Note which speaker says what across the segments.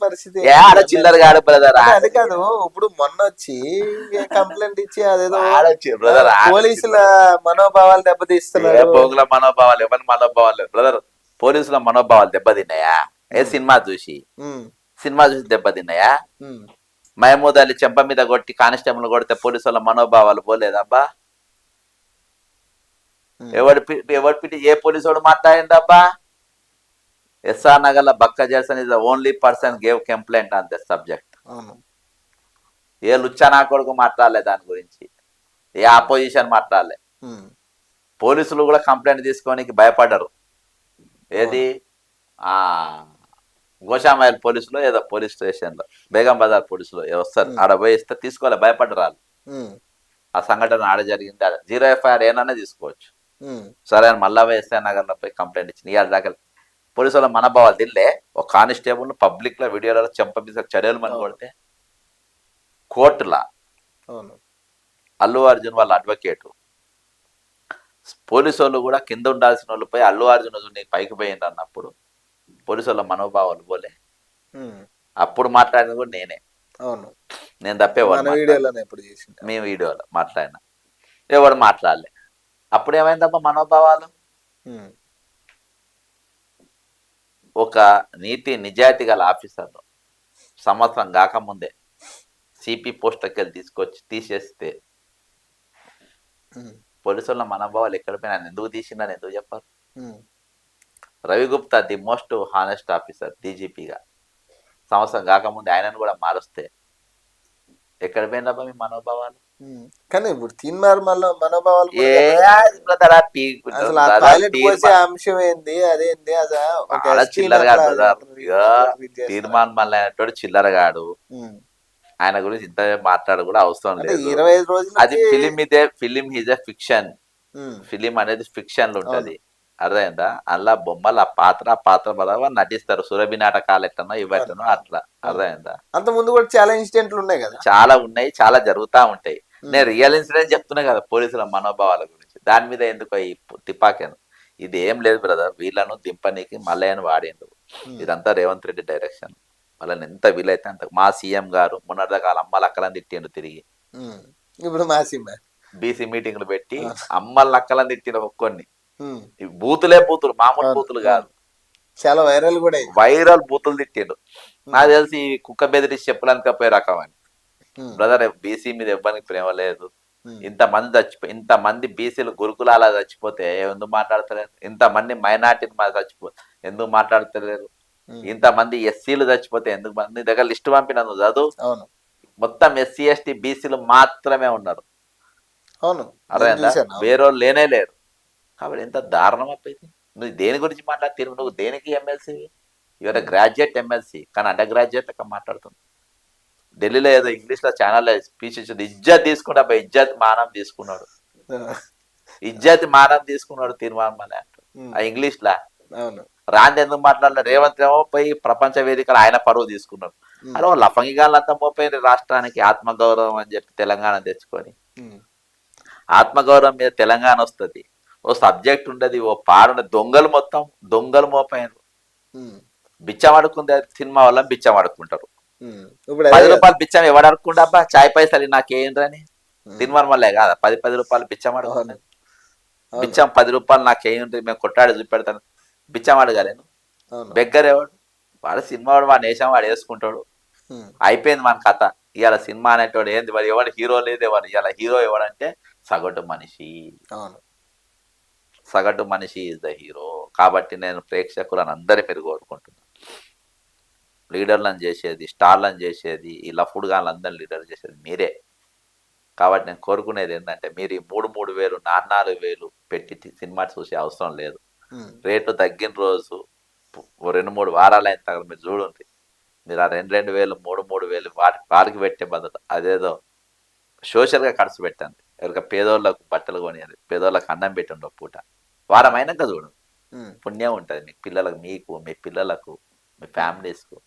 Speaker 1: పరిస్థితి
Speaker 2: ఆడ చిల్లర కాడు బ్రదర్.
Speaker 1: అది కాదు, ఇప్పుడు మొన్న వచ్చి కంప్లైంట్ ఇచ్చి అదేదో
Speaker 2: బ్రదర్
Speaker 1: పోలీసుల మనోభావాలు దెబ్బతీస్తున్నారు.
Speaker 2: పోగుల మనోభావాలు ఎవరి మనోభావాలు బ్రదర్? పోలీసుల మనోభావాలు దెబ్బతిన్నాయా? సినిమా చూసి దెబ్బతిన్నాయా? మహమూద్ అలీ చెంప మీద కొట్టి కానిస్టేబుల్ కొడితే పోలీసుల మనోభావాలు పోలేదబ్బా? ఎవరి ఏ పోలీసు వాడు మాట్లాడిందబ్బా? ఎస్ఆర్ నగర్ లో Bakka Jason is the only person gave complaint on this subject. ఏ లుచ్చా నా కొడుకు మాట్లాడలే దాని గురించి, ఏ ఆపోజిషన్ మాట్లాడలే. పోలీసులు కూడా కంప్లైంట్ తీసుకోనికి భయపడ్డారు. ఏది గోషామైల్ పోలీసులు ఏదో పోలీస్ స్టేషన్ లో, బేగం బజార్ పోలీసులు వస్తారు, ఆడ పోయి ఇస్తే తీసుకోలే, భయపడ్డారు వాళ్ళు. ఆ సంఘటన ఆడ జరిగింది, 0 FIR ఏనన్నా తీసుకోవచ్చు. సరే అని మళ్ళా ఎస్ఆర్ నగర్ లో పోయి కంప్లైంట్ ఇచ్చింది. ఇవాళ దాకా పోలీసుల మనోభావాలు తిల్లే. ఒక కానిస్టేబుల్ పబ్లిక్ లో వీడియోలలో చెంప చర్యలు మన కొడితే కోర్టులా అల్లు అర్జున్ వాళ్ళ అడ్వకేట్, పోలీసు వాళ్ళు కూడా కింద ఉండాల్సిన వాళ్ళు పోయి అల్లు అర్జున్ పైకి పోయింది అన్నప్పుడు పోలీసు వాళ్ళ మనోభావాలు పోలే. అప్పుడు మాట్లాడింది కూడా నేనే. నేను తప్పేవాడు మేము వీడియోలో మాట్లాడినా, ఎవడు మాట్లాడలే. అప్పుడు ఏమైందబ్బా మనోభావాలు? ఒక నీతి నిజాయితీ గల ఆఫీసర్ను సంవత్సరం కాకముందే సిపి పోస్టులకి వెళ్ళి తీసుకొచ్చి తీసేస్తే పోలీసుల మనోభావాలు ఎక్కడ పోయినా ఎందుకు తీసిందని ఎందుకు చెప్పారు? Ravi Gupta the most honest officer డీజీపీగా సంవత్సరం కాకముందే ఆయనను కూడా మారుస్తే ఎక్కడ పోయినబ్బా మీ మనోభావాలు?
Speaker 1: కానీ ఇప్పుడు తీన్మార్ మనోభావాలు అంశం ఏంది, అదేంది
Speaker 2: తీర్మాన్ మళ్ళీ అనేటోడు చిల్లరగాడు. ఆయన గురించి ఇంత మాట్లాడు కూడా అవసరం లేదు.
Speaker 1: 25 రోజులు
Speaker 2: అది film is a fiction. Film అనేది ఫిక్షన్ లో ఉంటది, అర్థమైందా? అలా బొమ్మలు ఆ పాత్ర బరాబర్ నటిస్తారు. సురభి నాటకాలు ఎట్లనో ఇవెట్లనో అట్లా, అర్థమైందా?
Speaker 1: అంత ముందు కూడా చాలా ఇన్సిడెంట్లు ఉన్నాయి కదా,
Speaker 2: చాలా ఉన్నాయి, చాలా జరుగుతా ఉంటాయి. నేను రియల్ ఇన్సిడెంట్ చెప్తున్నా కదా పోలీసుల మనోభావాల గురించి. దాని మీద ఎందుకు ఈ తిప్పాకేను? ఇది ఏం లేదు బ్రదర్, వీళ్ళను దింపనీకి మల్లయ్యను వాడిండు. ఇదంతా రేవంత్ రెడ్డి డైరెక్షన్. వాళ్ళని ఎంత వీలైతే అంత. మా సీఎం గారు మొన్నటిదాకా అమ్మలు అక్కలని తిట్టిండు తిరిగి.
Speaker 1: ఇప్పుడు మా
Speaker 2: బీసీ మీటింగ్లు పెట్టి అమ్మలు అక్కలని తిట్టిండు ఒక్కొన్ని. బూతులే బూతులు, మామూలు బూతులు కాదు,
Speaker 1: చాలా
Speaker 2: వైరల్ బూతులు తిట్టిండు. నాకు తెలిసి కుక్క బెదిరించి చెప్పులనికపోయే రకం అని. బ్రదర్, బీసీ మీద ఇవ్వడానికి ప్రేమ లేదు. ఇంతమంది బీసీలు గురుకులాలా చచ్చిపోతే ఎందుకు మాట్లాడతలేరు? ఇంతమంది మైనార్టీని చచ్చిపోతే ఎందుకు మాట్లాడతలేరు? ఇంతమంది ఎస్సీలు చచ్చిపోతే ఎందుకు? నీ దగ్గర లిస్టు పంపిన నువ్వు చదువు. మొత్తం ఎస్సీ ఎస్టీ బీసీలు మాత్రమే ఉన్నారు, అర్థమైందా? వేరేవాళ్ళు లేనే లేరు. కాబట్టి ఎంత దారుణం అయిపోయింది. నువ్వు దేని గురించి మాట్లాడుతూ, నువ్వు దేనికి ఎమ్మెల్సీ? ఇవాళ గ్రాడ్యుయేట్ ఎమ్మెల్సీ, కానీ అండర్ గ్రాడ్యుయేట్ లెక్క మాట్లాడుతుంది. ఢిల్లీలో ఏదో ఇంగ్లీష్ లో ఛానల్ స్పీచ్ ఇచ్చింది, ఇజ్జత్ తీసుకుంటా, ఇజ్జత్ మానం తీసుకున్నాడు. ఇజ్జత్ మానం తీసుకున్నాడు తీర్మానం అంటారు ఆ ఇంగ్లీష్ లా. రాంది ఎందుకు మాట్లాడలే? రేవంత్ ఏమో పోయి ప్రపంచ వేదికలు ఆయన పరువు తీసుకున్నాడు. అలా లఫంగిగాళ్ళంతా మోపోయింది రాష్ట్రానికి ఆత్మగౌరవం అని చెప్పి తెలంగాణ తెచ్చుకొని. ఆత్మగౌరవం మీద తెలంగాణ వస్తుంది, ఓ సబ్జెక్ట్ ఉండదు, ఓ పాడు. దొంగలు మోపోయినారు. బిచ్చం అడుక్కుంది సినిమా వల్ల బిచ్చం అడుక్కుంటారు. 10 రూపాయలు బిచ్చం ఎవడు అడుక్కుండా అబ్బా? చాయ్ పైసలు నాకేంద్రని తినమని మళ్ళీ కాదా 10 రూపాయలు బిచ్చం అడుగుతున్నది. బిచ్చం 10 రూపాయలు నాకేంటి, మేము కొట్టాడు చూపెడతాను. బిచ్చం అడగలేను. బెగ్గర్ ఎవడు? వాడు సినిమా వాడు, వాడు నేషం వాడు వేసుకుంటాడు. అయిపోయింది మన కథ. ఇవాళ సినిమా అనేటోడు ఏంది మరి? ఎవడు హీరో లేదు. ఎవడు ఇవాళ హీరో ఎవడంటే సగటు మనిషి. సగటు మనిషి ఈజ్ ద హీరో. కాబట్టి నేను ప్రేక్షకులను అందరి మీరు కోరుకుంటున్నాను, లీడర్లను చేసేది, స్టార్లను చేసేది, ఈ లఫుడ్ గాళ్ళందరినీ లీడర్ చేసేది మీరే. కాబట్టి నేను కోరుకునేది ఏంటంటే మీరు ఈ 3,000 4,000 పెట్టి సినిమా చూసే అవసరం లేదు. రేటు తగ్గిన రోజు 2-3 వారాలు అయిన తర్వాత మీరు చూడండి. మీరు ఆ 2,000 3,000 వారికి పెట్టే బదులు అదేదో సోషల్గా ఖర్చు పెట్టండి. ఎవరికి పేదోళ్ళకు బట్టలు కొనియాలి, పేదోళ్ళకి అన్నం పెట్టి ఉండవు పూట. వారం అయినాక చూడండి, పుణ్యం ఉంటుంది మీకు, పిల్లలకు, మీకు, మీ పిల్లలకు, మీ ఫ్యామిలీస్కు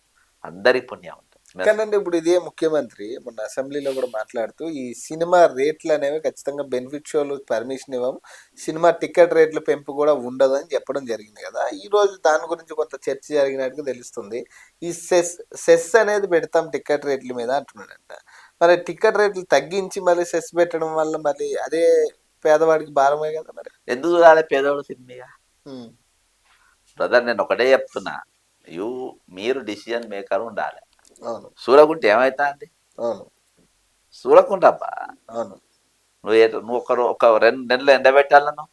Speaker 2: అందరికి పుణ్యం ఉంటుంది.
Speaker 1: కానీ ఇప్పుడు ఇదే ముఖ్యమంత్రి మొన్న అసెంబ్లీలో కూడా మాట్లాడుతూ ఈ సినిమా రేట్లు అనేవి ఖచ్చితంగా బెనిఫిట్ షోలు పర్మిషన్ ఇవ్వము, సినిమా టికెట్ రేట్ల పెంపు కూడా ఉండదు అని చెప్పడం జరిగింది కదా. ఈ రోజు దాని గురించి కొంత చర్చ జరిగినట్టుగా తెలుస్తుంది. ఈ సెస్ అనేది పెడతాం టికెట్ రేట్ల మీద అంటున్నాడంట. మరి టికెట్ రేట్లు తగ్గించి మళ్ళీ సెస్ పెట్టడం వల్ల మళ్ళీ అదే పేదవాడికి భారమే కదా మరి.
Speaker 2: ఎందుకు చూడాలి పేదవాడు సినిమా?
Speaker 1: ఉమ్,
Speaker 2: బ్రదర్ నేను ఒకటే చెప్తున్నా, మీరు డిసిజన్ మేకర్ ఉండాలి.
Speaker 1: అవును
Speaker 2: చూడకుంటే ఏమైతా అండి?
Speaker 1: అవును
Speaker 2: చూడకుండా అబ్బా
Speaker 1: అవును
Speaker 2: నువ్వు ఒక 2 నెలలు ఎండబెట్టాలను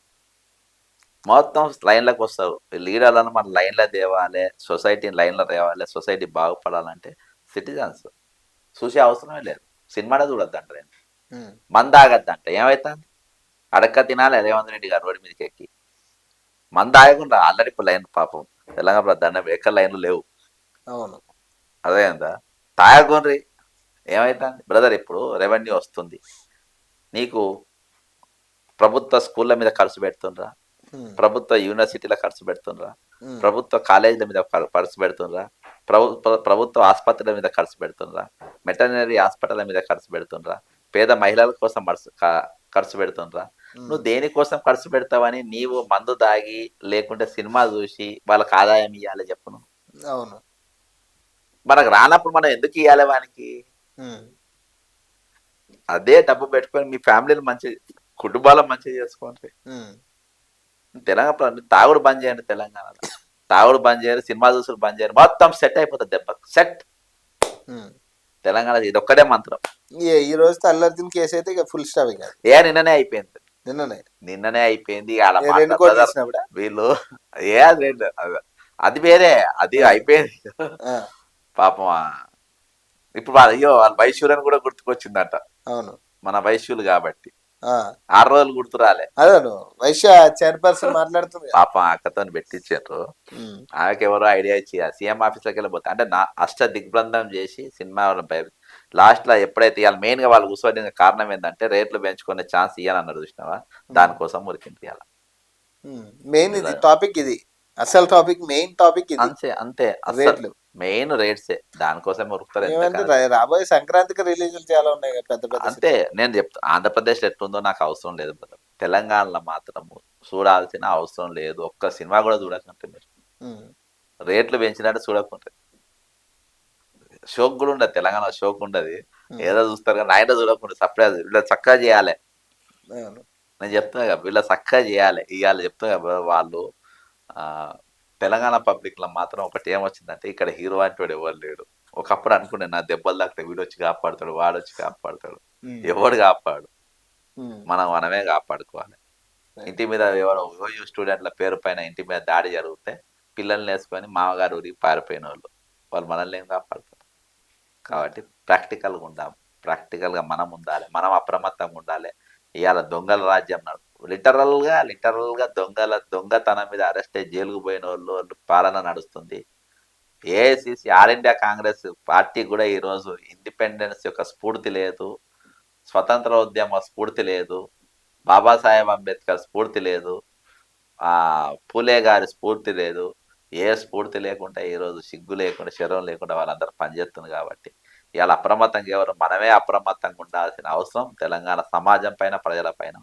Speaker 2: మొత్తం లైన్లకు వస్తావు. లీడర్లను మన లైన్లో తేవాలి, సొసైటీని లైన్లో తేవాలి, సొసైటీ బాగుపడాలంటే సిటిజన్స్ చూసే అవసరమే లేదు. సినిమానే చూడొద్దంట, నేను
Speaker 1: ఉమ్,
Speaker 2: మంద ఆగద్దంట. ఏమవుతుంది? అడక్క తినాలి రేవంత్ రెడ్డి గారు రోడ్డు మీదకి ఎక్కి మంద ఆగకుండా ఆల్రెడీ ఇప్పుడు లైన్ పాపం తెలంగాణ దండం ఎక్కడ లైన్లు లేవు.
Speaker 1: అవును
Speaker 2: అదే అందా తాగకుండ్రి ఏమైతుంది బ్రదర్? ఇప్పుడు రెవెన్యూ వస్తుంది, నీకు ప్రభుత్వ స్కూళ్ళ మీద ఖర్చు పెడుతుండ్రా,
Speaker 1: ఉమ్,
Speaker 2: ప్రభుత్వ యూనివర్సిటీల ఖర్చు పెడుతుండ్రా,
Speaker 1: ఉమ్,
Speaker 2: ప్రభుత్వ కాలేజీల మీద ఖర్చు పెడుతుండ్రా, ప్రభుత్వ ఆసుపత్రుల మీద ఖర్చు పెడుతుండ్రా, వెటర్నరీ హాస్పిటల్ మీద ఖర్చు పెడుతుండ్రా, పేద మహిళల కోసం ఖర్చు పెడుతుండ్రా. నువ్వు దేనికోసం ఖర్చు పెడతావని నీవు మందు దాగి లేకుంటే సినిమా చూసి వాళ్ళకి ఆదాయం ఇవ్వాలి చెప్పును.
Speaker 1: అవును
Speaker 2: మనకు రానప్పుడు మనం ఎందుకు ఇవ్వాలి వానికి?
Speaker 1: ఉమ్,
Speaker 2: అదే డబ్బు పెట్టుకొని మీ ఫ్యామిలీని మంచి కుటుంబాలను మంచిగా చేసుకోండి.
Speaker 1: ఉమ్,
Speaker 2: తెలంగాణ తాగుడు బంద్ చేయండి, తెలంగాణలో తాగుడు బంద్ చేయండి, సినిమా చూసులు బంద్ చేయండి, మొత్తం సెట్ అయిపోతుంది దెబ్బ సెట్.
Speaker 1: ఉమ్.
Speaker 2: తెలంగాణ ఇది ఒక్కడే మంత్రం.
Speaker 1: ఈ రోజుతో అల్లర్జున్ కేసు అయితే ఇక ఫుల్ స్టాప్ ఇక
Speaker 2: నిన్ననే అయిపోయింది,
Speaker 1: నిన్ననే
Speaker 2: నిన్ననే అయిపోయింది.
Speaker 1: ఏ 2 కోట్లు ఇచ్చినప్పుడా?
Speaker 2: వీళ్ళు అది రెండు అది వేరే, అది అయిపోయింది
Speaker 1: ఆ,
Speaker 2: పాపం. ఇప్పుడు అయ్యో వాళ్ళ వైశ్యులని కూడా గుర్తుకొచ్చిందట,
Speaker 1: అవును
Speaker 2: మన వైశ్యులు కాబట్టి
Speaker 1: ఆ,
Speaker 2: 6 రోజులు గుర్తు రాలే.
Speaker 1: అదేను వైశ్య చైర్పర్సన్ మాట్లాడుతుంది కదా.
Speaker 2: పాపం అక్కతో పెట్టించారు.
Speaker 1: ఉమ్,
Speaker 2: ఆమెకి ఎవరో ఐడియా ఇచ్చి ఆ సీఎం ఆఫీస్లోకి వెళ్ళిపోతే అంటే నా అష్ట దిగ్బంధం చేసి సినిమా లాస్ట్లో ఎప్పుడైతే ఇవాళ మెయిన్గా వాళ్ళు కూర్చోని కారణం ఏంటంటే రేట్లు పెంచుకునే ఛాన్స్ ఇవ్వాలన్నారు చూసినావా, దానికోసం ఉరికింది ఇవాళ.
Speaker 1: మెయిన్ ఇది టాపిక్, ఇది అసలు టాపిక్, మెయిన్ టాపిక్ ఇది.
Speaker 2: అంతే అంతే
Speaker 1: రేట్లు
Speaker 2: మెయిన్ రేట్సే, దానికోసం ఉరుకుతారు.
Speaker 1: ఏమంటే రాబోయే సంక్రాంతికి రిలీజులు చాలా ఉన్నాయి కదా పెద్ద పెద్ద
Speaker 2: అంతే నేను చెప్తా, ఆంధ్రప్రదేశ్లో ఎట్లుందో నాకు అవసరం లేదు బ్రదర్, తెలంగాణలో మాత్రము చూడాల్సిన అవసరం లేదు. ఒక్క సినిమా కూడా చూడకంటే మీరు
Speaker 1: ఉమ్,
Speaker 2: రేట్లు పెంచినట్టు చూడకుంటే షోక్ కూడా ఉండదు, తెలంగాణ షోక్ ఉండదు. ఏదో చూస్తారు కానీ ఆయన చూడకుండా సపరేట్ వీళ్ళ చక్కగా చేయాలి.
Speaker 1: అవును
Speaker 2: నేను చెప్తున్నా కదా వీళ్ళ చక్కగా చేయాలి ఇవాళ చెప్తున్నా కదా వాళ్ళు. ఆ తెలంగాణ పబ్లిక్ లో మాత్రం ఒకటి ఏమొచ్చిందంటే ఇక్కడ హీరో అంటే ఎవరు లేడు. ఒకప్పుడు అనుకునే నా దెబ్బలు తాకితే వీడు వచ్చి కాపాడుతాడు, వాడు వచ్చి కాపాడుతాడు,
Speaker 1: ఉమ్,
Speaker 2: ఎవడు కాపాడు,
Speaker 1: ఉమ్,
Speaker 2: మనమే కాపాడుకోవాలి. ఇంటి మీద ఎవరో ఓయూ స్టూడెంట్ల పేరు పైన ఇంటి మీద దాడి జరిగితే పిల్లల్ని వేసుకొని మామగారు ఊరికి పారిపోయిన వాళ్ళు మనల్ని ఏం కాపాడుతారు? కాబట్టి ప్రాక్టికల్గా ఉండాలి, ప్రాక్టికల్గా మనం ఉండాలి, మనం అప్రమత్తంగా ఉండాలి. ఇవాళ దొంగల రాజ్యం లిటరల్గా దొంగతనం మీద అరెస్ట్ అయ్యి జైలుకు పోయిన వాళ్ళు పాలన నడుస్తుంది. AICC all India Congress party కూడా ఈరోజు ఇండిపెండెన్స్ యొక్క స్ఫూర్తి లేదు, స్వతంత్ర ఉద్యమ స్ఫూర్తి లేదు, బాబాసాహెబ్ అంబేద్కర్ స్ఫూర్తి లేదు, పూలే గారి స్ఫూర్తి లేదు. ఏ స్ఫూర్తి లేకుండా ఈరోజు సిగ్గు లేకుండా శరం లేకుండా వాళ్ళందరూ పనిచేస్తుంది. కాబట్టి ఇవాళ అప్రమత్తంగా ఎవరు మనమే అప్రమత్తంగా ఉండాల్సిన అవసరం తెలంగాణ సమాజం పైన, ప్రజల పైన.